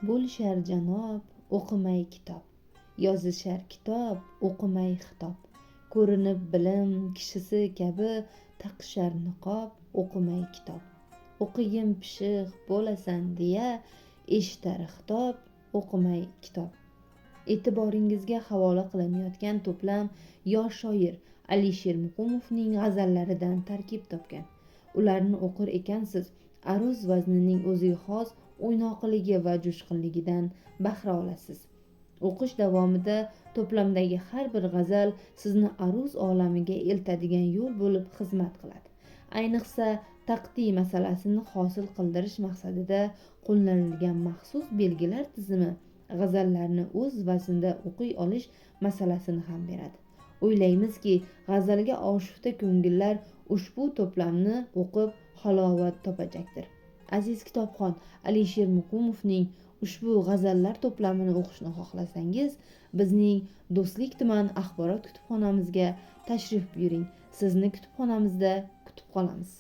Bo'lishar janob, o'qimay kitob. Yozishar kitob, o'qimay xitob. Ko'rinib bilim kishisi kabi taqishar niqob, o'qimay kitob. O'qigin pishiq bo'lasan deya eshitar xitob, o'qimay kitob. E'tiboringizga havola qilinayotgan to'plam yosh shoir Alisher Muqumovning g'azallaridan tarkib topgan. Ularni o'qir ekansiz, aruz vaznining o'ziga xos o'ynoqiligi va jo'shqinligidan bahra olasiz. O'qish davomida to'plamdagi har bir g'azal sizni aruz olamiga eltadigan yo'l bo'lib xizmat qiladi. Ayniqsa taqdiy masalasini hosil qildirish maqsadida qo'llanilgan maxsus belgilar tizimi g'azallarni o'z vaznida o'qiy olish masalasini ham beradi. O'ylaymizki, g'azalga oshufta ko'ngillar ushbu to'plamni o'qib halovat topajakdir. Aziz kitobxon, Alisher Muqumovning ushbu g'azallar to'plamini o'qishni xohlasangiz, bizning Do'stlik tuman axborot kutubxonamizga tashrif buyuring. Sizni kutubxonamizda kutib qolamiz.